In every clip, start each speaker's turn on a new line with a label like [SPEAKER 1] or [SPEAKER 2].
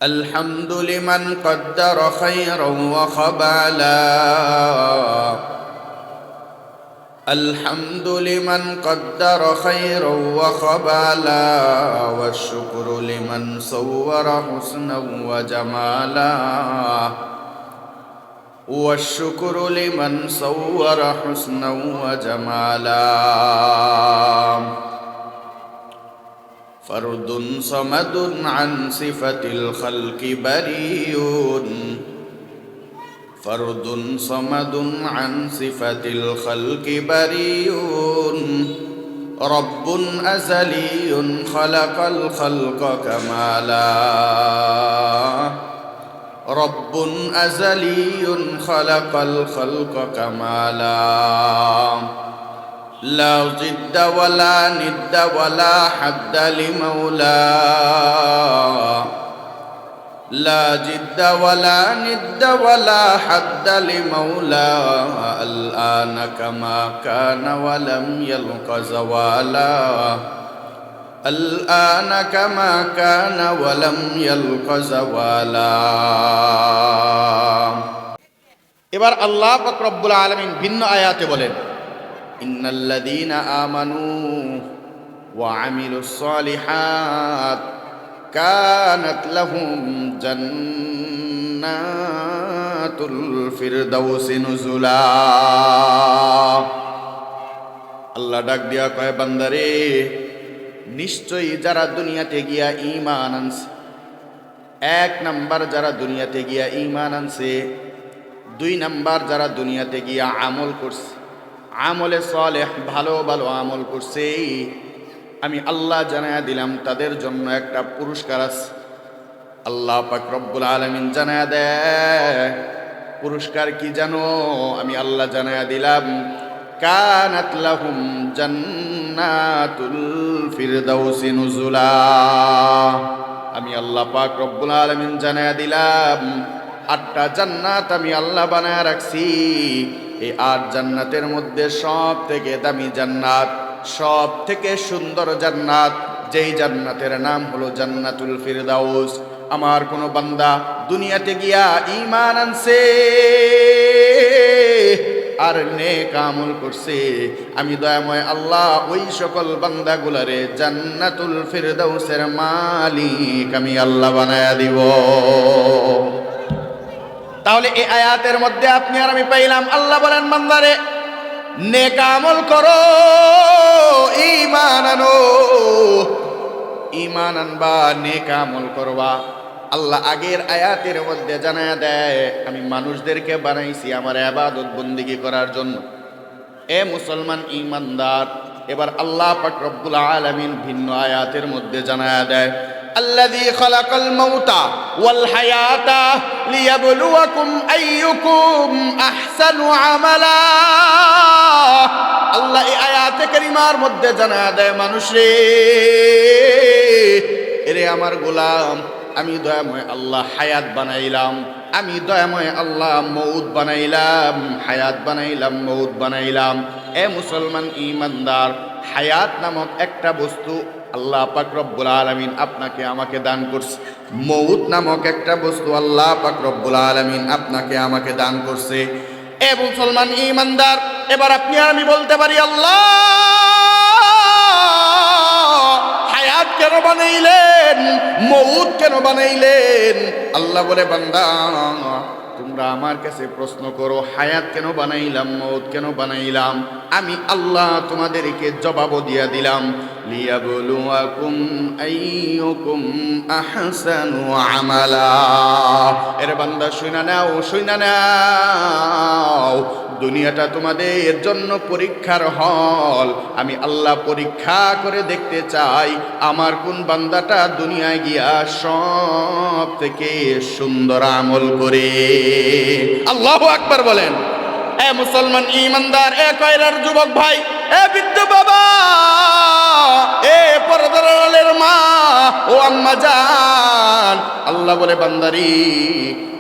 [SPEAKER 1] الحمد لمن قدر خيرا وخبالا الحمد لمن قدر خيرا وخبالا والشكر لمن صور حسنا وجمالا والشكر لمن صور حسنا وجمالا فرد صمد عن صفة الخلق بريء فرد صمد عن صفة الخلق بريء رب أزلي خلق الخلق كمالا رب أزلي خلق الخلق كمالا لا ضد ولا ند ولا حد لمولى لا جد ولا ند ولا حد لمولى الآن كما كان ولم يلق زوالا الآن كما كان ولم يلق زوالا এবার আল্লাহ পাক রব্বুল আলামিন ভিন্ন আয়াতে বলেন ইন্নাল্লাযীনা আমানু ওয়া আমিলুস সালিহাত কানাত লাহুম জান্নাতুল ফিরদাউসি নুজুলা। আল্লাহ ডাক দিয়া কয় বান্দারে, নিশ্চয়ই যারা দুনিয়াতে গিয়া ঈমান আনছে, এক নাম্বার যারা দুনিয়াতে গিয়া ঈমান আনছে, দুই নাম্বার যারা দুনিয়াতে গিয়া আমল করছে, আমলে সালেহ ভালো ভালো আমল করছে, আমি আল্লাহ জানায়া দিলাম তাদের জন্য একটা পুরস্কার আছে। আল্লাহ পাক রব্বুল আলামিন জানায়া দেয় পুরস্কার কি জানো? আমি আল্লাহ জানায়া দিলাম কানাত লাহুম জান্নাতুল ফিরদাউসি নুজুলা। আমি আল্লাহ পাক রব্বুল আলামিন জানায়া দিলাম 8টা জান্নাত আমি আল্লাহ বানায়া রাখছি। এই 8 জান্নাতের মধ্যে সব থেকে দামি জান্নাত, সব থেকে সুন্দর জান্নাত, যেই জান্নাতের নাম হলো জান্নাতুল ফিরদাউস। আমার কোন বান্দা দুনিয়াতে গিয়া ঈমান আনছে আর নেক আমল করছে, আমি দয়াময় আল্লাহ ওই সকল বান্দাগুলারে জান্নাতুল ফিরদাউসের মালিক আমি আল্লাহ বানায়া দিব। তাহলে এই আয়াতের মধ্যে আপনি আর আমি পাইলাম আল্লাহ বলেন বান্দারে নেক আমল করো, ঈমান আনো, ঈমান আনবা, নেক আমল করবা। আল্লাহ আগের আয়াতের মধ্যে জানায়া দেয় আমি মানুষদেরকে বানাইছি আমার ইবাদত বন্দেগী করার জন্য। এ মুসলমান ঈমানদার, এবার আল্লাহ পাক রব্বুল আলামিন ভিন্ন আয়াতের মধ্যে জানায়া দেয় আল্লাযী খালাকাল মাউতা ওয়াল হায়াতা লিয়াবলুয়াকুম আইয়ুকুম আহসানু আমালা। আল্লাহ এই আয়াতে কারিমার মধ্যে জানায়া দেয় মানুষ রে, এরে আমার গোলাম, আমি দয়াময় আল্লাহ হায়াত বানাইলাম, আমি দয়াময় আল্লাহ মউত বানাইলাম, হায়াত বানাইলাম, মউত বানাইলাম। এ মুসলমান ঈমানদার, হায়াত নামক একটা বস্তু আল্লাহ পাক রব্বুল আলামিন আপনাকে আমাকে দান করছে, মউত নামক একটা বস্তু আল্লাহ পাক রব্বুল আলামিন আপনাকে আমাকে দান করছে। এ মুসলমান ঈমানদার, এবার আপনি আর আমি বলতে পারি আল্লাহ হায়াত কেন বানাইলেন, মউত কেন বানাইলেন? আল্লাহ বলে বান্দা তোমরা আমার কাছে প্রশ্ন করো হায়াত কেন বানাইলাম, মউত কেন বানাইলাম, আমি আল্লাহ তোমাদেরকে জবাব দিয়া দিলাম লিয়াবলুয়াকুম আইয়ুকুম আহসানু আমালা। এর বান্দা শুইনা নাও, শুইনা নাও, দুনিয়াটা তোমাদের জন্য পরীক্ষার হল। আমি আল্লাহ পরীক্ষা করে দেখতে চাই আমার কোন বান্দাটা দুনিয়ায় গিয়া সব থেকে সুন্দর আমল করে। আল্লাহু আকবার বলেন। এ মুসলমান ঈমানদার, এ কয়রার যুবক ভাই, এ বৃদ্ধ বাবা, এ পর্দার আড়ালের মা ও আম্মা জান, আল্লাহ বলে বান্দারি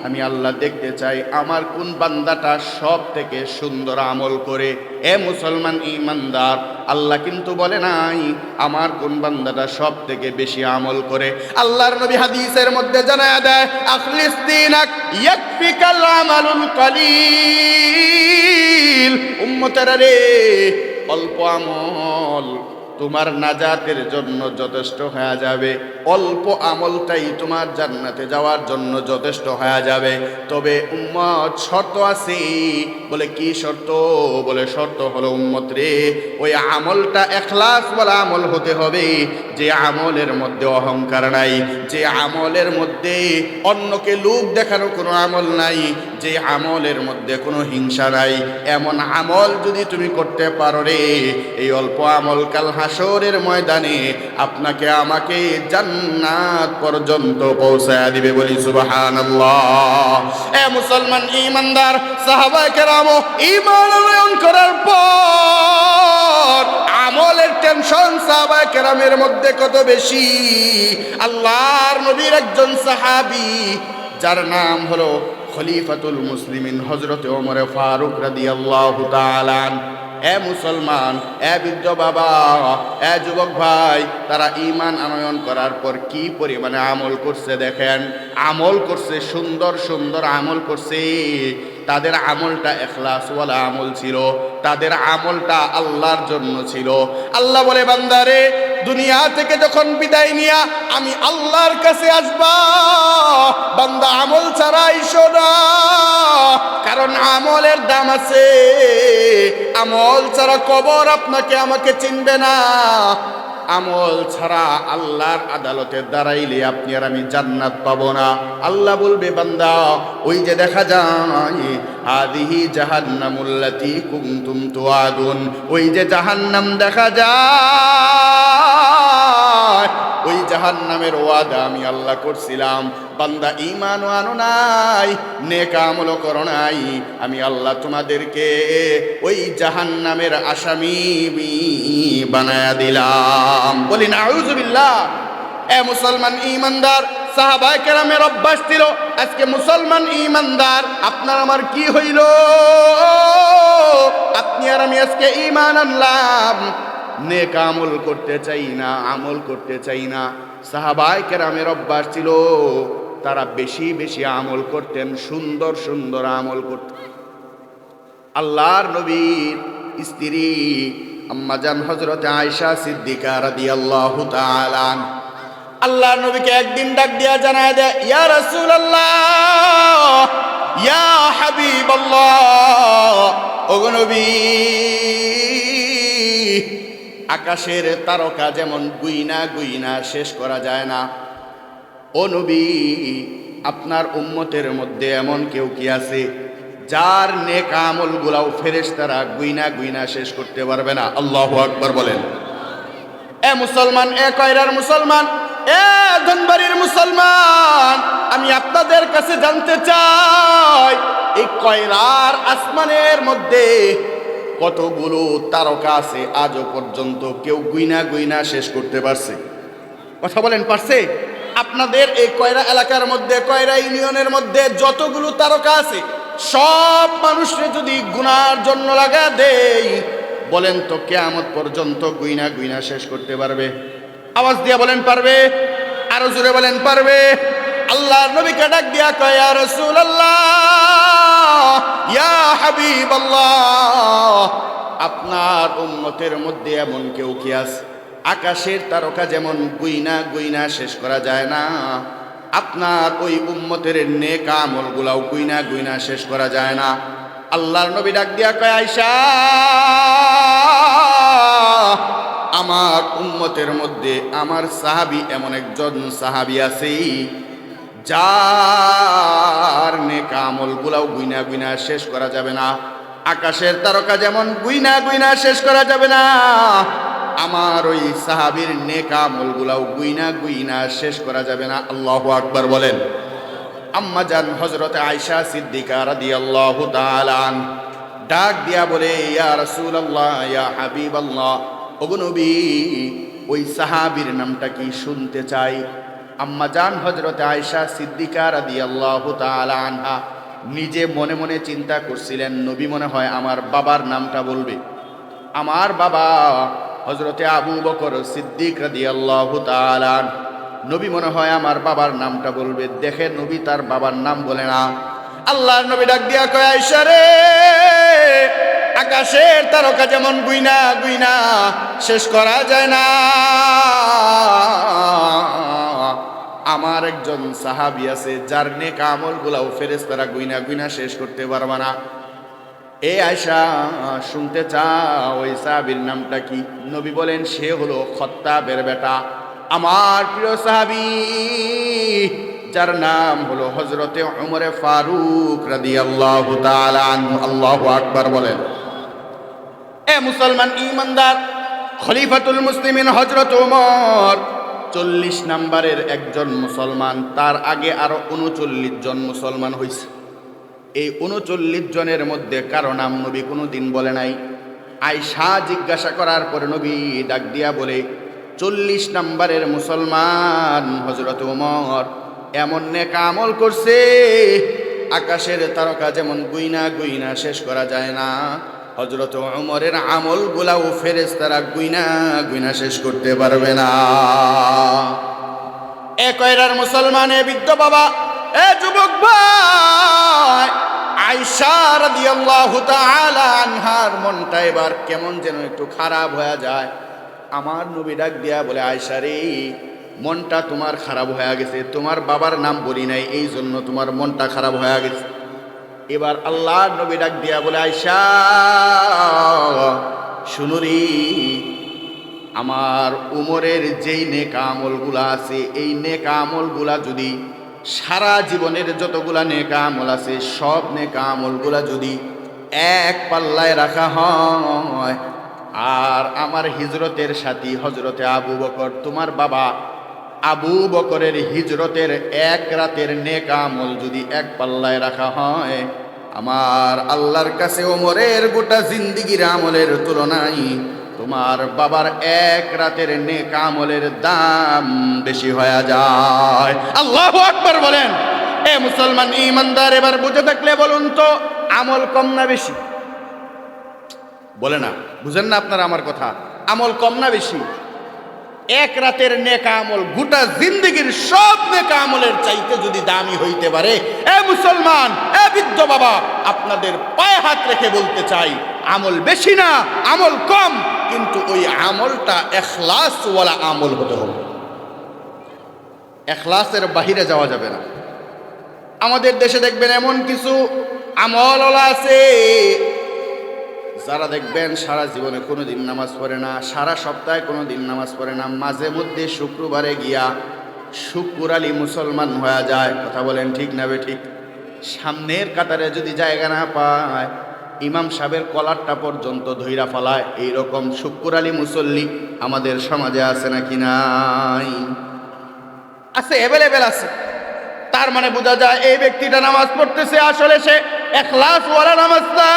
[SPEAKER 1] আমি আল্লাহ দেখতে চাই আমার কোন বান্দাটা সব থেকে সুন্দর আমল করে। এ মুসলমান ঈমানদার, আল্লাহ কিন্তু বলে নাই আমার কোন বান্দাটা সব থেকে বেশি আমল করে। আল্লাহর নবী হাদিসের মধ্যে জানায় দেয়, আখলিস দীনাক ইয়াকফিকাল আমালুল কালিল। উম্মতেরা রে, অল্প আমল তোমার নাজাতের জন্য যথেষ্ট হয়ে যাবে। অল্প আমলটাই তোমার জান্নাতে যাওয়ার জন্য যথেষ্ট হয়ে যাবে। তবে উম্মত, শর্ত আছে। বলে কি শর্ত? বলে শর্ত হলো উম্মত রে, ওই আমলটা ইখলাস ওয়ালা আমল হতে হবে, যে আমলের মধ্যে অহংকার নাই, যে আমলের মধ্যে অন্যকে লোক দেখানো কোনো আমল নাই, যে আমলের মধ্যে কোনো হিংসা নাই। এমন আমল যদি তুমি করতে পারো রে, এই অল্প আমল কাল হাসরের ময়দানে আপনাকে আমাকে জান্নাত পর্যন্ত পৌঁছায়া দিবে। বলি সুবহানাল্লাহ। এ মুসলমান ঈমানদার, সাহাবায়ে কেরাম ঈমান আনয়ন করার পর আমলের টেনশন সাহাবায়ে কেরামের মধ্যে কত বেশি। আল্লাহর নবীর একজন সাহাবী, যার নাম হলো খলিফাতুল মুসলিমিন হযরত ওমর ফারুক রাদিয়াল্লাহু তাআলা। এ মুসলমান, এ বৃদ্ধ বাবা, এ যুবক ভাই, তারা ঈমান আনয়ন করার পর কি পরিমাণে আমল করছে দেখেন। আমল করছে, সুন্দর সুন্দর আমল করছে। তাদের আমলটা ইখলাসওয়ালা আমল ছিল, তাদের আমলটা আল্লাহর জন্য ছিল। আল্লাহ বলে, বান্দারে, দুনিয়া থেকে যখন বিদায় নিয়া আমি আল্লাহর কাছে আসবা, বান্দা আমল ছাড়া আইসো না, কারণ আমলের দাম আছে। আমল ছাড়া কবর আপনাকে আমাকে চিনবে না। আমল ছাড়া আল্লাহর আদালতে দাঁড়াইলে আপনি আর আমি জান্নাত পাবো না। আল্লাহ বলবে, বান্দা, ওই যে দেখা যায় হাদিহি জাহান্নামুল্লাতী কুনতুম তুআদুন, ওই যে জাহান্নাম দেখা যায়, ওই জাহান্নামের ওয়াদা আমি আল্লাহ করছিলাম। বান্দা ঈমানও আনো নাই, নেক আমলও করো নাই, আমি আল্লাহ তোমাদেরকে ওই জাহান্নামের আসামি বানায়া দিলাম। বলি নাউযুবিল্লাহ। এ মুসলমান ঈমানদার, সাহাবায়ে কেরামের অভ্যাস ছিল। আজকে মুসলমান ঈমানদার, আপনার আমার কি হইল? আপনি আর আমি আজকে ঈমান আনলাম, নেক আমল করতে চাই না, আমল করতে চাই না। সাহাবায়ে কেরামের অভ্যাস ছিল, তারা বেশি বেশি আমল করতেন, সুন্দর সুন্দর আমল করতেন। আল্লাহর নবীর স্ত্রী আম্মাজান হযরত আয়েশা সিদ্দিকা রাদিয়াল্লাহু তাআলা আল্লাহর নবীকে একদিন ডাক দিয়া জানায় দেয়, ইয়া রাসূলুল্লাহ, ইয়া হাবিবাল্লাহ, ওগো নবী, আকাশের তারকা যেমন গুইনা গুইনা শেষ করা যায় না, ও নবী, আপনার উম্মতের মধ্যে এমন কেউ কি আছে যার নেক আমলগুলাও ফেরেশতারা গুইনা গুইনা শেষ করতে পারবে না? আল্লাহু আকবার বলেন। এ মুসলমান, এ কয়রার মুসলমান, এ ধনবাড়ির মুসলমান, আমি আপনাদের কাছে জানতে চাই, এই কয়রার আসমানের মধ্যে কতগুলো তারকা আছে আজও পর্যন্ত কেউ গুইনা গুইনা শেষ করতে পারছে? কথা বলেন, পারছে? আপনাদের এই কয়রা এলাকার মধ্যে, কয়রা ইউনিয়নের মধ্যে যতগুলো তারকা আছে, সব মানুষরে যদি গুনার জন্য লাগা দেই, বলেন তো কিয়ামত পর্যন্ত গুইনা গুইনা শেষ করতে পারবে? আওয়াজ দিয়া বলেন, পারবে? আরো জোরে বলেন, পারবে? আল্লাহর নবীকে ডাক দিয়া কয়, ইয়া রাসূলুল্লাহ, ইয়া হাবিবাল্লাহ, আপনার উম্মতের মধ্যে এমন কেউ কি আছে আকাশের তারকা যেমন গুইনা গুইনা শেষ করা যায় না, আপনার ওই উম্মতের নেক আমলগুলাও গুইনা গুইনা শেষ করা যায় না? আল্লাহর নবী ডাক দিয়া কয়, আয়েশা, আমার উম্মতের মধ্যে আমার সাহাবী এমন একজন সাহাবী আছে যার নেক আমলগুলাও গুইনা গুইনা শেষ করা যাবে না। আকাশের তারকা যেমন গুইনা গুইনা শেষ করা যাবে না, আমার ওই সাহাবীর নেক আমলগুলাও গুইনা গুইনা শেষ করা যাবে না। আল্লাহু আকবার বলেন। আম্মা জান হযরত আয়েশা সিদ্দিকা রাদিয়াল্লাহু তাআলা ডাক দিয়া বলে, ইয়া রাসূলুল্লাহ, ইয়া হাবিবাল্লাহ, ওগো নবী, ওই সাহাবীর নামটা কি শুনতে চাই? আম্মাজান হযরতে আয়েশা সিদ্দিকা রাদিয়াল্লাহু তাআলা আনহা নিজে মনে মনে চিন্তা করছিলেন, নবী মনে হয় আমার বাবার নামটা বলবে। আমার বাবা হযরতে আবু বকর সিদ্দিক রাদিয়াল্লাহু তাআলা, নবী মনে হয় আমার বাবার নামটা বলবে। দেখে নবী তার বাবার নাম বলে না। আল্লাহর নবী ডাক দিয়া কয়, আয়েশা রে, আকাশের তারকা যেমন গুইনা গুইনা শেষ করা যায় না, আমার একজন সাহাবী আছে যার নেক আমলগুলাও ফেরেশতারা গুইনা গুইনা শেষ করতে পারবে না। এ আয়েশা, শুনতে চাও ওই সাহাবীর নামটা কি? নবী বলেন, সে হলো খত্তাবের বেটা, আমার প্রিয় সাহাবী, যার নাম হলো হযরতে উমরে ফারুক রাদিয়াল্লাহু তাআলা আনহু। আল্লাহু আকবার বলেন। এ মুসলমান ঈমানদার, খলিফাতুল মুসলিমিন হযরত ওমর 40 নম্বরের একজন মুসলমান। তার আগে আরো 39 জন মুসলমান হয়েছে। এই 39 জনের মধ্যে কারো নাম নবী কোনোদিন বলে নাই। আয়েশা জিজ্ঞাসা করার পরে নবী ডাক দিয়া বলে, 40 নম্বরের মুসলমান হযরত ওমর এমন নেক আমল করছে, আকাশের তারকা যেমন গুইনা গুইনা শেষ করা যায় না, হযরত ওমরের আমলগুলাও ফেরেশতারা গুইনা গুইনা শেষ করতে পারবে না। এ কয়রার মুসলমান, এ বৃদ্ধ বাবা, এ যুবক ভাই, আয়েশা রাদিয়াল্লাহু তাআলা আনহার মনটা এবার কেমন যেন একটু খারাপ হয়ে যায়। আমার নবী ডাক দিয়া বলে, আয়েশা রে, মনটা তোমার খারাপ হয়ে গেছে, তোমার বাবার নাম বলি নাই, এই জন্য তোমার মনটা খারাপ হয়ে গেছে। এবার আল্লাহর নবী ডাক দিয়া বলে, আয়েশা শুনুরি, আমার উমরের যেই নেক আমলগুলা আছে, এই নেক আমলগুলা যদি সারা জীবনের যতগুলা নেক আমল আছে সব নেক আমলগুলা যদি এক পাল্লায় রাখা হয়, আর আমার হিজরতের সাথী হযরতে আবু বকর, তোমার বাবা আবু বকরের হিজরতের এক রাতের নেক আমল যদি এক পাল্লায় রাখা হয়, আমার আল্লাহর কাছে ওমরের গোটা জিন্দেগীর আমলের তুলনায় তোমার বাবার এক রাতের নেক আমলের দাম বেশি হয়ে যায়। আল্লাহু আকবার বলেন। এ মুসলমান ঈমানদার, এবার বুঝে থাকলে বলুন তো, আমল কম না বেশি? বলে না, বুঝেন না আপনারা আমার কথা? আমল কম না বেশি? এক রাতের নেক আমল গোটা জিন্দেগীর সব নেক আমলের চাইতে যদি দামি হইতে পারে, এ মুসলমান, এ বৃদ্ধ বাবা, আপনাদের পায়ে হাত রেখে বলতে চাই, আমল বেশি না, আমল কম, কিন্তু ওই আমলটা ইখলাসওয়ালা আমল হতে হবে। ইখলাসের বাহিরে যাওয়া যাবে না। আমাদের দেশে দেখবেন এমন কিছু আমলওয়ালা আছে যারা দেখবেন সারা জীবনে কোনোদিন নামাজ পড়ে না, সারা সপ্তাহে কোনোদিন নামাজ পড়ে না, মাঝে মধ্যে শুক্রবারে গিয়া শুক্র আলী মুসলমান হয়ে যায়। কথা বলেন ঠিক না বে ঠিক? সামনের কাতারে যদি জায়গা না পায়, ইমাম সাহেবের কলারটা পর্যন্ত ধইরা ফেলায়। এইরকম শুক্র আলী মুসল্লি আমাদের সমাজে আছে নাকি নাই? আছে, অ্যাভেলেবেল আছে। তার মানে বোঝা যায় এই ব্যক্তিটা নামাজ পড়তেছে, আসলে সে ইখলাসওয়ালা নামাজ না,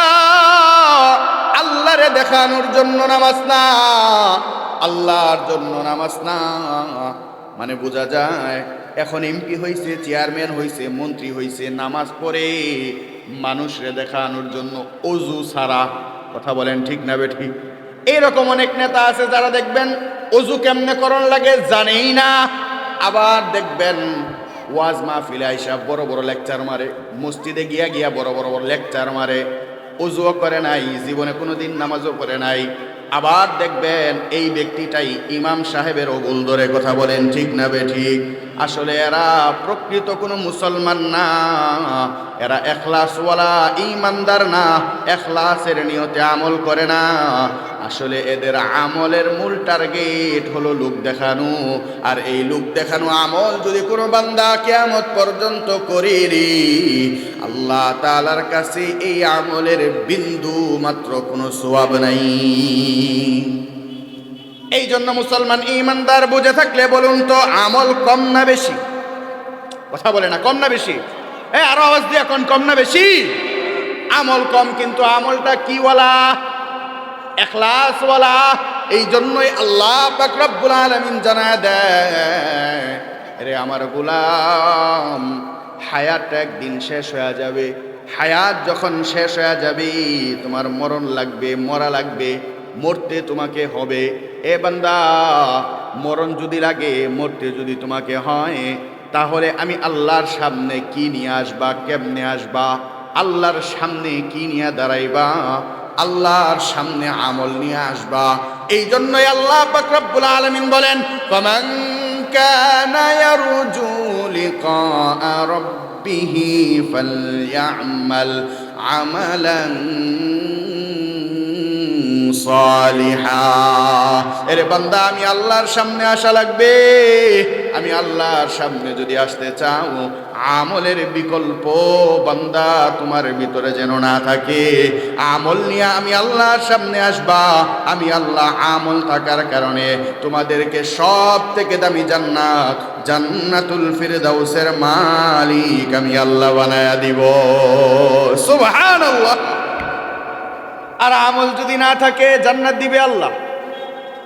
[SPEAKER 1] আল্লাহরে দেখানোর জন্য নামাজ না, আল্লাহর জন্য নামাজ না। মানে বোঝা যায় এখন এমপি হইছে, চেয়ারম্যান হইছে, মন্ত্রী হইছে, নামাজ পড়ে মানুষরে দেখানোর জন্য, অজু ছাড়া। কথা বলেন ঠিক না বে ঠিক? এইরকম অনেক নেতা আছে যারা দেখবেন অজু কেমনে করণ লাগে জানেই না। আবার দেখবেন ওয়াজ মাহফিলে আইসা বড় বড় লেকচার মারে, মসজিদে গিয়া গিয়া বড় বড় লেকচার মারে, ওযুও করে নাই, জীবনে কোনোদিন নামাজও পড়ে নাই। আবার দেখবেন এই ব্যক্তিটাই ইমাম সাহেবেরও ভুল ধরে। কথা বলেন ঠিক না বে ঠিক? আসলে এরা প্রকৃত কোনো মুসলমান না, এরা ইখলাসওয়ালা ঈমানদার না, ইখলাসের নিয়তে আমল করে না। আসলে এদের আমলের মূল টার্গেট হলো লোক দেখানো। আর এই লোক দেখানো আমল যদি কোনো বান্দা কিয়ামত পর্যন্ত করে রে, আল্লাহ তাআলার কাছে এই আমলের বিন্দু মাত্র কোনো সওয়াব নাই। এই জন্য মুসলমান ঈমানদার বুঝে থাকলে বলুন তো, আমল কম না বেশি? কথা বলে না, কম না বেশি? আরো আওয়াজ দিয়ে এখন, কম না বেশি? আমল কম, কিন্তু আমলটা কি ওয়ালা? ইখলাসওয়ালা। এই জন্যই আল্লাহ পাক রব্বুল আলামিন জানায় দেয়, রে আমার গোলাম, হায়াতটা একদিন শেষ হয়ে যাবে। হায়াত যখন শেষ হয়ে যাবে, তোমার মরণ লাগবে, মরা লাগবে, মরতে তোমাকে হবে। এ বান্দা, মরণ যদি লাগে, মরতে যদি তোমাকে হয়, তাহলে আমি আল্লাহর সামনে কি নিয়ে আসবা, কেমনে আসবা? আল্লাহর সামনে কি নিয়ে দাঁড়াইবা? আল্লাহর সামনে আমল নিয়ে আসবা। এই জন্যই আল্লাহ পাক রব্বুল আলামিন বলেন, ফামান কানা ইয়ারজু লিকা রাব্বিহি ফালইআমাল আমালান সালিহা। এরে বান্দা, আমি আল্লাহর সামনে আসা লাগবে। আমি আল্লাহর সামনে যদি আসতে চাও, আমলের বিকল্প বান্দা তোমার ভিতরে যেন না থাকে। আমল নিয়ে আমি আল্লাহর সামনে আসবা। আমি আল্লাহ আমল থাকার কারণে তোমাদেরকে সব থেকে দামি জান্নাত, জান্নাতুল ফিরদাউসের মালিক আমি আল্লাহ বানায়া দিব। সুবহানাল্লাহ। আর আমল যদি না থাকে, জান্নাত দিবে আল্লাহ।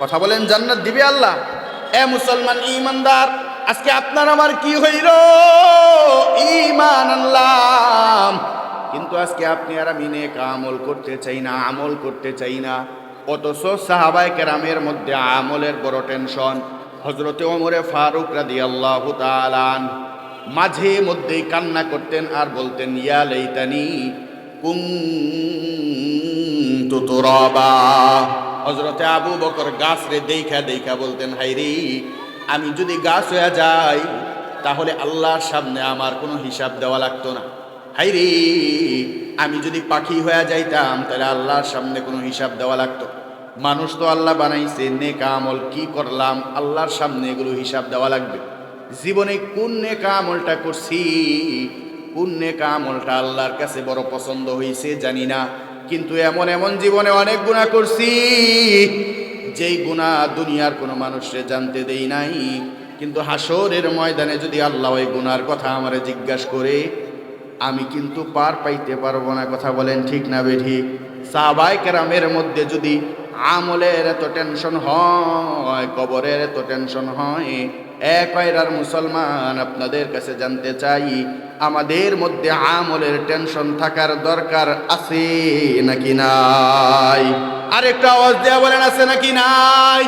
[SPEAKER 1] কথা বলেন, জান্নাত দিবে আল্লাহ। এ মুসলমান ঈমানদার, আজকে আপনার আমার কি হইল? ঈমান আনলাম, কিন্তু আজকে আপনি আর আমি নেক আমল করতে চাই না, আমল করতে চাই না। অথচ সাহাবায়ে কেরামের মধ্যে আমলের বড় টেনশন। হযরতে ওমরে ফারুক রাদিয়াল্লাহু তাআলা আনহু মাঝে মধ্যেই কান্না করতেন আর বলতেন, ইয়া লাইতানি কুনতু তুরাবা। হযরতে আবু বকর গাছরে দেখা দেখা বলতেন, হায়রে, আমি যদি গাছ হয়ে যাই তাহলে আল্লাহর সামনে আমার কোনো হিসাব দেওয়া লাগতো না। হায়রে, আমি যদি পাখি হয়ে যাইতাম তাহলে আল্লাহর সামনে কোনো হিসাব দেওয়া লাগতো। মানুষ তো আল্লাহ বানাইছে, নেক আমল কি করলাম আল্লাহর সামনে এগুলো হিসাব দেওয়া লাগবে। জীবনে কোন নেক আমলটা করছি, কোন নেক আমলটা আল্লাহর কাছে বড় পছন্দ হয়েছে জানি না, কিন্তু এমন এমন জীবনে অনেক গুনাহ করছি, যেই গুনাহ দুনিয়ার কোনো মানুষে জানতে দেই নাই। কিন্তু হাসরের ময়দানে যদি আল্লাহ ওই গুনার কথা আমারে জিজ্ঞাসা করে, আমি কিন্তু পার পাইতে পারবো না। কথা বলেন ঠিক না বেঠিক? সাহাবায়ে কেরামের মধ্যে যদি আমলের এত টেনশন হয়, কবরের এত টেনশন হয়, এক কয়রার মুসলমান আপনাদের কাছে জানতে চাই, আমাদের মধ্যে আমলের টেনশন থাকার দরকার আছে নাকি নাই? আরেকটা আওয়াজ দেয়া বলেন, আছে নাকি নাই?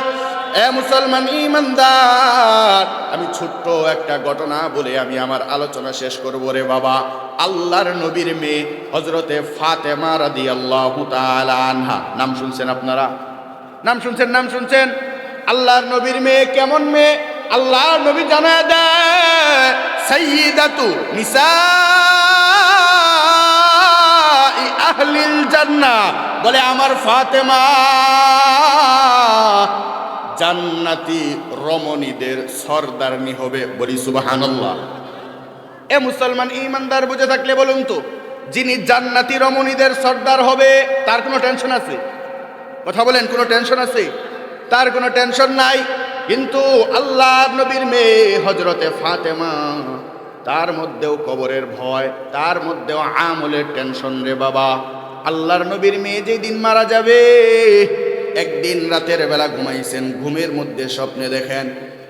[SPEAKER 1] এ মুসলমান ঈমানদার, আমি ছোট্ট একটা ঘটনা বলে আমি আমার আলোচনা শেষ করব রে বাবা। আল্লাহর নবীর মেয়ে হযরতে ফাতেমা রাদিয়াল্লাহু তাআলা আনহা, নাম শুনছেন আপনারা? নাম শুনছেন? নাম শুনছেন? আল্লাহর নবীর মেয়ে কেমন মেয়ে? আল্লাহর নবী জানায় দেয়, সাইয়্যিদাতু নিসাই আহলিল জান্নাহ, বলে আমার ফাতেমা জান্নাতি রমণীদের সরদারনি হবে। বলি সুবহানাল্লাহ। এ মুসলমান ঈমানদার বুঝে থাকলে বলুন তো, যিনি জান্নাতি রমণীদের সর্দার হবে তার কোনো টেনশন আছে? কথা বলেন, কোনো টেনশন আছে? তার কোনো টেনশন নাই। কিন্তু আল্লাহর নবীর মেয়ে হযরতে ফাতেমা, তার মধ্যেও কবরের ভয়, তার মধ্যেও আমলের টেনশন রে বাবা। আল্লাহর নবীর মেয়ে যেদিন মারা যাবে, একদিন রাতের বেলা ঘুমাইছেন, ঘুমের মধ্যে স্বপ্নে দেখেন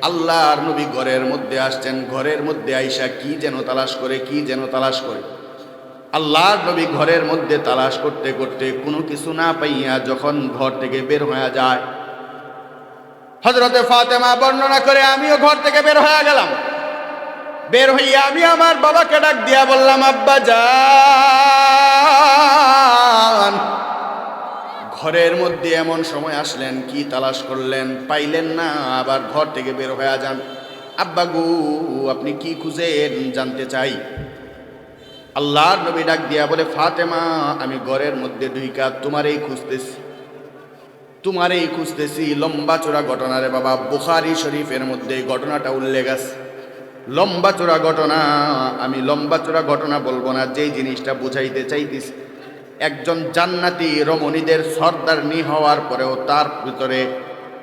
[SPEAKER 1] আল্লাহর নবী ঘরের মধ্যে আসছেন। ঘরের মধ্যে আইসা কি যেন তালাশ করে, কি যেন তালাশ করে। আল্লাহর নবী ঘরের মধ্যে তালাশ করতে করতে কোনো কিছু না পাইয়া যখন ঘর থেকে বের হয়ে যায়, হযরতে ফাতেমা বর্ণনা করে, আমিও ঘর থেকে বের হয়ে গেলাম। বের হইয়া আমি আমার বাবাকে ডাক দিয়া বললাম, আব্বা জান, ঘরের মধ্যে এমন সময় আসলেন, কি তালাশ করলেন, পাইলেন না, আবার ঘর থেকে বের হয়ে যান। আব্বা গো, আপনি কি খুঁজেন জানতে চাই। আল্লাহর নবী ডাক দিয়া বলে, ফাতেমা, আমি ঘরের মধ্যে ঢুইকা তোমারই খুঁজতেছি, তোমারই খুঁজতেছি। লম্বা চোরা ঘটনা রে বাবা, বুখারী শরীফের মধ্যে ঘটনাটা উল্লেখ আছে। লম্বা চোরা ঘটনা, আমি লম্বা চোরা ঘটনা বলবো না, যেই জিনিসটা বুঝাইতে চাইতেছি, একজন জান্নাতি রমণীদের সর্দারনি হওয়ার পরেও তার ভিতরে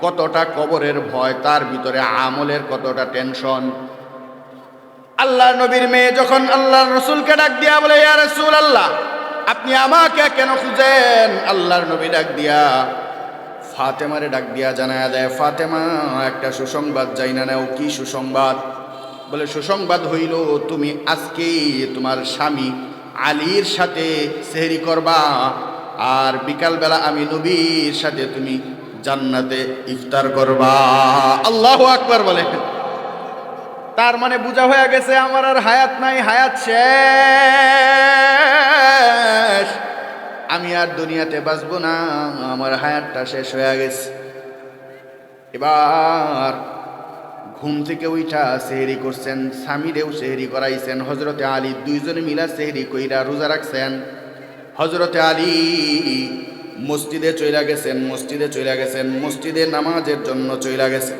[SPEAKER 1] কতটা কবরের ভয়, তার ভিতরে আমলের কতটা টেনশন। আল্লাহ নবীর মেয়ে যখন আল্লাহর রাসূলকে ডাক দিয়া বলে, ইয়া রাসূলুল্লাহ, আপনি আমাকে কেন খুঁজেন? আল্লাহর নবী ডাক দিয়া ফাতেমারে ডাক দিয়া জানায়া দেয়, ফাতেমা, একটা সুসংবাদ যাই না নাও। কি সুসংবাদ? বলে সুসংবাদ হইল তুমি আজকেই তোমার স্বামী আলীর সাথে সেহরি করবা, আর বিকালবেলা আমি নবীর সাথে তুমি জান্নাতে ইফতার করবা। আল্লাহু আকবার বলে। তার মানে বোঝা হয়ে গেছে আমার আর হায়াত নাই, হায়াত শেষ, আমি আর দুনিয়াতে বাঁচবো না, আমার হায়াতটা শেষ হয়ে গেছে। এবার ঘুম থেকে উঠা সেহরি করছেন, স্বামীরেও সেহরি করাইছেন। হজরতে আলী দুইজনে মিলা সেহরি কইরা রোজা রাখছেন। হজরতে আলী মসজিদে চইলা গেছেন, মসজিদে নামাজের জন্য চইলা গেছেন,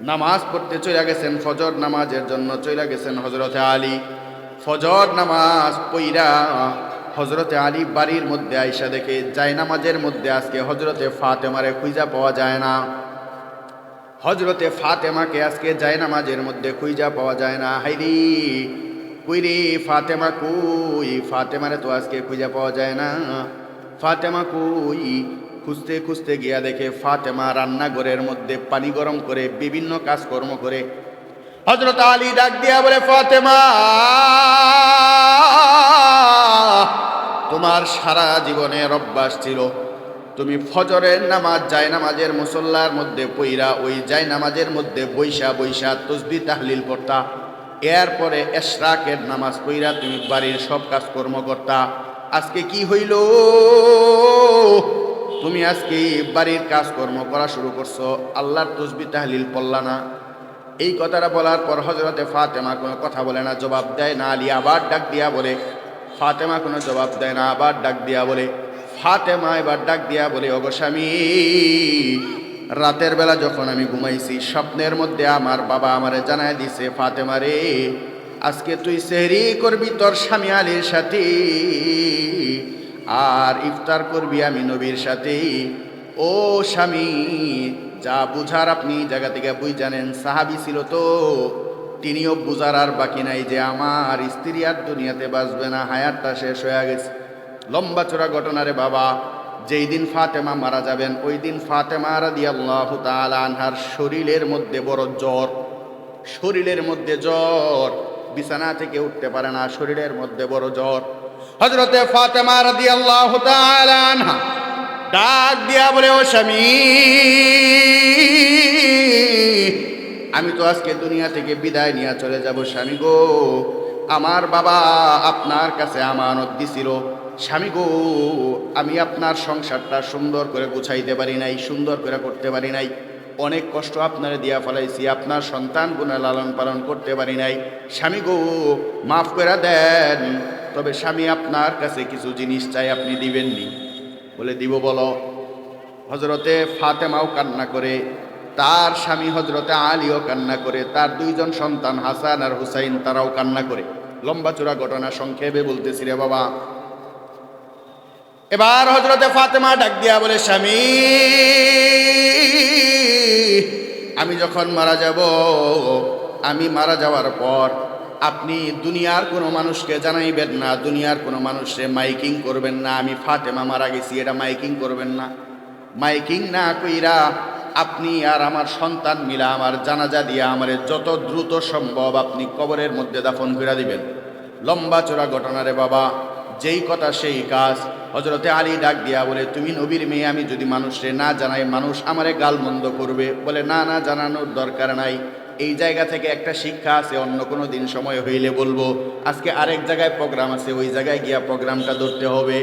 [SPEAKER 1] নামাজ পড়তে চইলা গেছেন, ফজর নামাজের জন্য চইলা গেছেন। হজরতে আলী ফজর নামাজ পইরা হজরতে আলী বাড়ির মধ্যে আইসা দেখে জায়নামাজের মধ্যে আজকে হজরতে ফাতেমারে খুঁজা পাওয়া যায় না। হজরতে ফাতেমাকে আজকে জায়নামাজের মধ্যে খুঁজা পাওয়া যায় না। হাইরি কই রে ফাতেমা কই, ফাতেমারে তো আজকে খুঁজা পাওয়া যায় না, ফাতেমা কই। খুঁজতে খুঁজতে গিয়া দেখে ফাতেমা রান্নাঘরের মধ্যে পানি গরম করে বিভিন্ন কাজকর্ম করে। হজরত আলী ডাক দিয়া বলে, ফাতেমা তোমার সারা জীবনের অভ্যাস ছিল তুমি ফজরের নামাজ জায়নামাজের মুসল্লার মধ্যে পইরা ওই জায়নামাজের মধ্যে বৈশা বৈশা তসবিহ তাহলিল করতা, এরপরে এশরাকের নামাজ পইরা তুমি বাড়ির সব কাজকর্ম করতা। আজকে কি হইল, তুমি আজকে বাড়ির কাজকর্ম করা শুরু করছো, আল্লাহর তসবিহ তাহলিল পড়লা না। এই কথাটা বলার পর হজরতে ফাতেমা কোনো কথা বলে না, জবাব দেয় না। আলী আবার ডাক দিয়া বলে, ফাতেমা কোনো জবাব দেয় না, আবার ডাক দিয়া বলে। ফাতেমা এবার ডাক দিয়া বলে, ওগো স্বামী, রাতের বেলা যখন আমি ঘুমাইছি স্বপ্নের মধ্যে আমার বাবা আমারে জানায় দিছে, ফাতেমা রে আজকে তুই সেহরি করবি তোর স্বামী আলীর সাথে, আর ইফতার করবি আমি নবীর সাথে। ও স্বামী, যা বুঝার আপনি জায়গা থেকে বুঝ জানেন, সাহাবী ছিল তো, তিনিও বুঝার আর বাকি নাই যে আমার স্ত্রী আর দুনিয়াতে বাঁচবে না, হায়াতটা শেষ হয়ে গেছে। লম্বা চোরা ঘটনা রে বাবা। যেই দিন ফাতেমা মারা যাবেন ওই দিন ফাতেমা রাদিয়াল্লাহু তাআলা আনহার শরীরের মধ্যে বড় জ্বর, শরীরের মধ্যে জ্বর, বিছানা থেকে উঠতে পারে না, শরীরের মধ্যে বড় জ্বর। হযরতে ফাতেমা রাদিয়াল্লাহু তাআলা আনহা ডাক দিয়া বলে, ও স্বামী, আমি তো আজকে দুনিয়া থেকে বিদায় নিয়ে চলে যাব স্বামী গো, আমার বাবা আপনার কাছে আমানত দিছিল, স্বামী গো আমি আপনার সংসারটা সুন্দর করে গুছাইতে পারি নাই, সুন্দর করে করতে পারি নাই, অনেক কষ্ট আপনারে দিয়া ফেলাইছি, আপনার সন্তান গুণে লালন পালন করতে পারি নাই, স্বামী গো মাফ করে দেন। তবে স্বামী আপনার কাছে কিছু জিনিস চাই, আপনি দিবেননি? বলে দিব, বলো। হজরতে ফাতেমাও কান্না করে, তার স্বামী হজরতে আলীও কান্না করে, তার দুইজন সন্তান হাসান আর হুসাইন তারাও কান্না করে। লম্বা চূড়া ঘটনা সংক্ষেপে বলতেছি রে বাবা। এবার হজরতে ফাতেমা ডাক দিয়া বলে, স্বামী আমি যখন মারা যাব, আমি মারা যাওয়ার পর আপনি দুনিয়ার কোনো মানুষকে জানাইবেন না, দুনিয়ার কোনো মানুষে মাইকিং করবেন না আমি ফাতেমা মারা গেছি, এটা মাইকিং করবেন না। মাইকিং না কইরা আপনি আর আমার সন্তান মিলা আমার জানাজা দিয়া আমারে যত দ্রুত সম্ভব আপনি কবরের মধ্যে দাফন করে দিবেন। লম্বা চোরা ঘটনা রে বাবা, যেই কথা সেই কাজ। হজরতে আলী ডাক দিয়া বলে, তুমি নবীর মেয়ে, আমি যদি মানুষরে না জানাই মানুষ আমারে গালমন্দ করবে। বলে, না না, জানানোর দরকার নাই। এই জায়গা থেকে একটা শিক্ষা আছে, অন্য কোনো দিন সময় হইলে বলবো। আজকে আরেক জায়গায় প্রোগ্রাম আছে, ওই জায়গায় গিয়া প্রোগ্রামটা ধরতে হবে।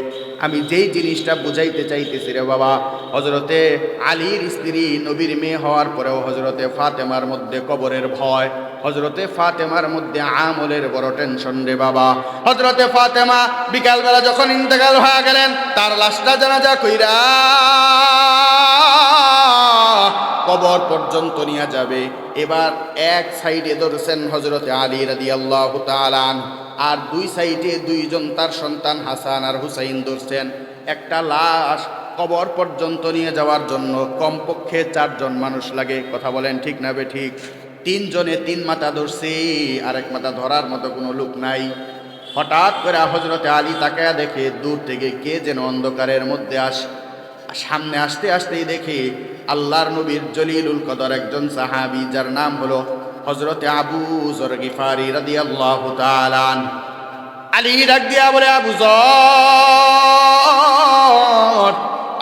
[SPEAKER 1] আমি যেই জিনিসটা বুঝাইতে চাইতেছি রে বাবা, হজরতে আলীর স্ত্রী নবীর মেয়ে হওয়ার পরেও হজরতে ফাতেমার মধ্যে কবরের ভয়, হজরতে ফাতেমার মধ্যে আমলের বড় টেনশন রে বাবা। হজরতে ফাতেমা বিকালবেলা যখন ইন্তেকাল হয়ে গেলেন, তার লাশটা জানাজা কইরা কবর পর্যন্ত নিয়ে যাবে। এবার এক সাইডে ধরছেন হজরতে আলী রাদিয়াল্লাহু তাআলা, আর দুই সাইডে দুইজন তার সন্তান হাসান আর হুসাইন ধরছেন। একটা লাশ কবর পর্যন্ত নিয়ে যাওয়ার জন্য কমপক্ষে 4 জন মানুষ লাগে। কথা বলেন ঠিক না বে ঠিক? 3 জনে 3 মাথা ধরছে, আরেক মাথা ধরার মতো কোনো লোক নাই। হঠাৎ করে হজরতে আলী তাকায়া দেখে দূর থেকে কে যেন অন্ধকারের মধ্যে সামনে আসতে আসতেই দেখে আল্লাহর নবীর জলিলুল কদর একজন সাহাবী, যার নাম হলো হযরতে আবু যর গিফারি রাদিয়াল্লাহু তাআলা আনহু। আলী ডাক দিয়া বলে, আবু যর,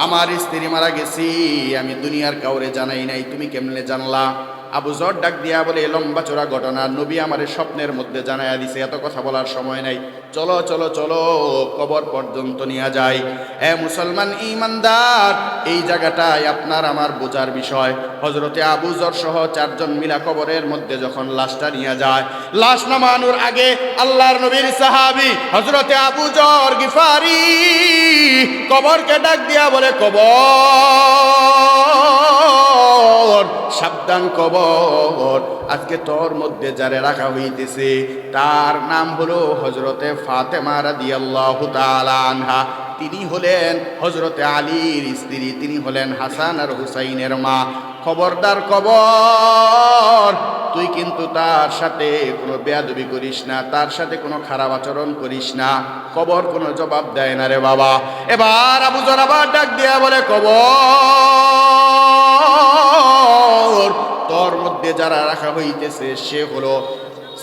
[SPEAKER 1] আমার স্ত্রী মারা গেছি, আমি দুনিয়ার কাউরে জানাই নাই, তুমি কেমনে জানলা? আবু যর ডাক দিয়া বলে, লম্বা চোরা ঘটনা, নবী আমারে স্বপ্নের মধ্যে জানাইয়া দিছে, এত কথা বলার সময় নাই, চলো চলো চলো কবর পর্যন্ত নিয়ে যায়। এ মুসলমান ঈমানদার, এই জায়গাটায় আপনার আমার বোঝার বিষয়। হযরতে আবু যর সহ 4 জন মিলা কবরের মধ্যে যখন লাশটা নিয়ে যায়, লাশ নামানোর আগে আল্লাহর নবীর সাহাবী হযরতে আবু যর গিফারি কবরকে ডাক দিয়া বলে, কবর সাবধান, কবর আজকে তোর মধ্যে যারে রাখা হইতেছে তার নাম হলো হযরতে ফাতেমা রাদিয়াল্লাহু তাআলা আনহা। তিনি হলেন হযরতে আলীর স্ত্রী, তিনি হলেন হাসান আর হুসাইনের মা। খবরদার কবর, তুই কিন্তু তার সাথে কোনো বেয়াদবি করিস না, তার সাথে কোনো খারাপ আচরণ করিস না। কবর কোনো জবাব দেয় না রে বাবা। এবার আবু যর আবার ডাক দিয়া বলে, কবর তোর মধ্যে যারা রাখা হইতেছে সে হলো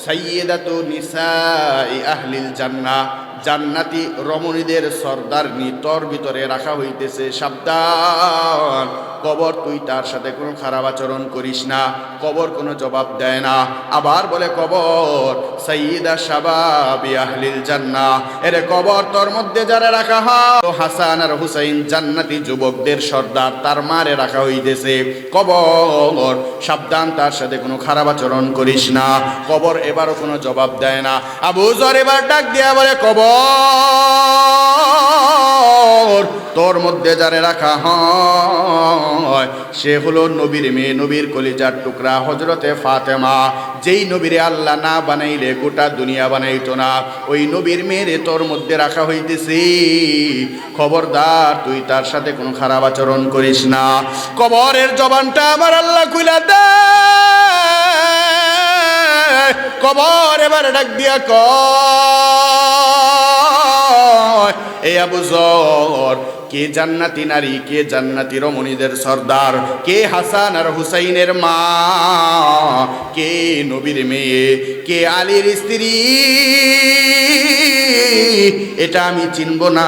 [SPEAKER 1] সাইয়্যিদাতু নিসাই আহলিল জান্নাহ, জান্নাতি রমণীদের সর্দারনি তোর ভিতরে রাখা হইতেছে, সাবধান। কবর তুই তার সাথে কোনো খারাপ আচরণ করিস না। কবর কোনো জবাব দেয় না। আবার বলে, কবর সাইয়্যিদা শাবাবি আহলিল জান্নাহ, এরে কবর তোর মধ্যে যারা রাখা হয় হাসান আর হুসাইন জান্নাতি যুবকদের সর্দার, তার মারে রাখা হইতেছে। কবর সাবধান, তার সাথে কোনো খারাপ আচরণ করিস না। কবর এবারও কোনো জবাব দেয় না। আবু যর এবার ডাক দিয়া বলে, কবর তোর মধ্যে যারে রাখা হয় সে হলো নবীর মেয়ে, নবীর কলিজার টুকরা হযরতে ফাতেমা। যেই নবীরে আল্লাহ না বানাইলে গোটা দুনিয়া বানাইতো না, ওই নবীর মেয়েরে তোর মধ্যে রাখা হইতেছে। খবরদার, তুই তার সাথে কোনো খারাপ আচরণ করিস না। কবরের জবানটা আমার আল্লাহ খুলে দেয়। কবর এবার ডাক দিয়া কয়, এই আবু যর, কে জান্নাতি নারী, কে জান্নাতি রমণীদের সর্দার, কে হাসান আর হুসাইনের মা, কে নবীর মেয়ে, কে আলীর স্ত্রী, এটা আমি চিনব না।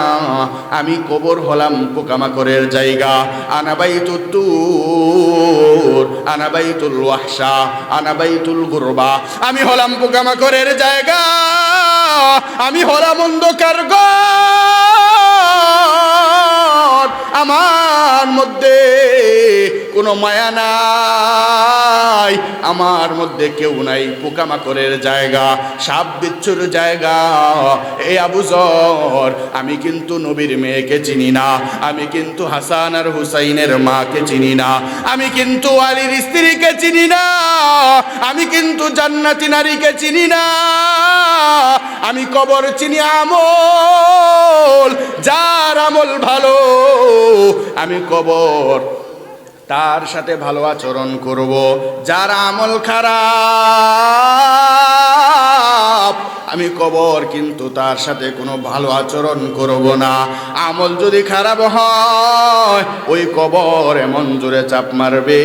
[SPEAKER 1] আমি কবর হলাম পোকামাকড়ের জায়গা। আনা বাইতুত তুর, আনা বাইতুল ওয়াহশা, আনা বাইতুল গুরবা। আমি হলাম পোকামাকড়ের জায়গা, আমি হলাম অন্ধকার ঘর। আমার মধ্যে কোনো মায়া নাই, আমার মধ্যে কেউ নাই, পোকামাকড়ের জায়গা, সাপ বিচ্ছুর জায়গা। এ আবু যর, আমি কিন্তু নবীর মেয়েকে চিনি না, আমি কিন্তু হাসান আর হুসাইনের মাকে চিনি না, আমি কিন্তু আলীর স্ত্রীকে চিনি না, আমি কিন্তু জান্নাতি নারীকে চিনি না। আমি কবর চিনি আমল, যার আমল ভালো আমি কবর তার সাথে ভালো আচরণ করব। যার আমল খারাপ আমি কবর কিন্তু তার সাথে কোনো ভালো আচরণ করব না। আমল যদি খারাপ হয় ওই কবর এমন জোরে চাপ মারবে,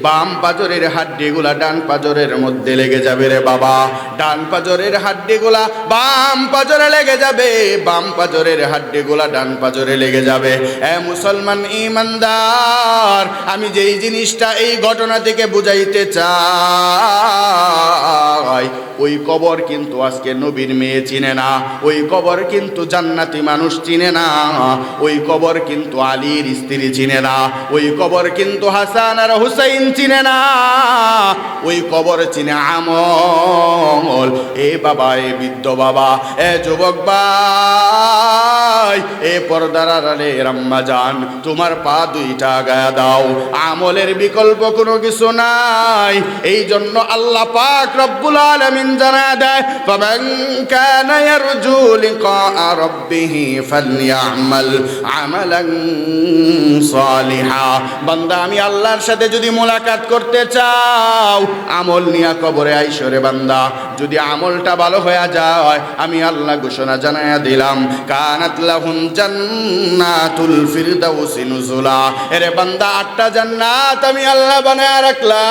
[SPEAKER 1] বাম পাজরের হাড্ডিগুলা ডান পাজরের মধ্যে লেগে যাবে রে বাবা। ডান পাজরের হাড্ডিগুলা বাম পাজরে লেগে যাবে, বাম পাজরের হাড্ডিগুলা ডান পাজরে লেগে যাবে। এ মুসলমান ঈমানদার, আমি যেই জিনিসটা এই ঘটনা থেকে বুঝাইতে চাই, ওই কবর কিন্তু আজকে নবীর মেয়ে চিনে না, ওই কবর কিন্তু জান্নাতি মানুষ চিনে না, ওই কবর কিন্তু আলীর স্ত্রী চিনে না, ওই কবর কিন্তু হাসান আর হুসাইন চিনে না, ওই কবর চিনে আমল। এ বাবা, এ বৃদ্ধ বাবা, এ যুবক ভাই, এ পর্দার আড়ালে আম্মা জান, তোমার পা দুইটা গায়া দাও, আমলের বিকল্প কোনো কিছু নাই। এই জন্য আল্লাহ পাক রব্বুল আলামিন জানা দেয়, ফামান كان يرجو لقاء ربه فليعمل عملا صالحا বান্দা আমি আল্লাহর সাথে যদি মোলাকাত করতে চাও আমল নিয়া কবরে আইসো রে বান্দা যদি আমলটা ভালো হয়ে যায় আমি আল্লাহ ঘোষণা জানায়া দিলাম কানাত লাহুম জান্নাতুল ফিরদাউসি নুজুলা এরে বান্দা 8টা জান্নাত আমি আল্লাহ বানায়া রাখলাম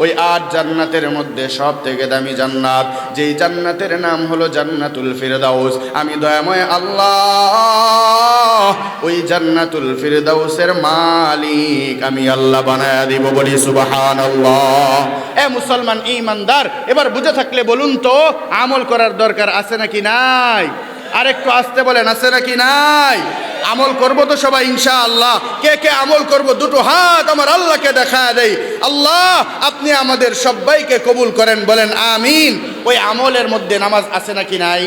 [SPEAKER 1] ওই 8 জান্নাতের মধ্যে সবথেকে দামি জান্নাত যেই জান্নাতের নাম হলো জান্নাতুল ফিরদাউস আমি দয়াময় আল্লাহ ওই জান্নাতুল ফিরদাউসের মালিক আমি আল্লাহ বানায়া দিব বলি সুবহানাল্লাহ এ মুসলমান ঈমানদার এবার বুঝে থাকলে বলুন তো আমল করার দরকার আছে নাকি নাই আরেকটু আস্তে বলেন আছে নাকি নাই আমল করব তো সবাই ইনশাআল্লাহ কে কে আমল করব দুটো হাত আমার আল্লাহকে দেখায় দেই আল্লাহ আপনি আমাদের সবাইকে কবুল করেন বলেন আমিন ওই আমলের মধ্যে নামাজ আছে নাকি নাই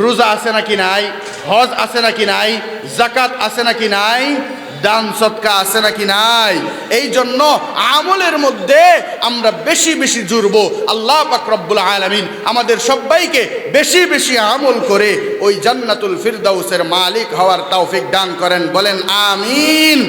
[SPEAKER 1] রোজা আছে নাকি নাই হজ আছে নাকি নাই যাকাত আছে নাকি নাই দান সদকা আছে নাকি নাই এই জন্য আমলের মধ্যে আমরা বেশি বেশি জুড়বো আল্লাহ পাক রব্বুল আলামিন আমাদের সবাইকে বেশি বেশি আমল করে ওই জান্নাতুল ফিরদাউসের মালিক হওয়ার তৌফিক দান করেন বলেন আমিন।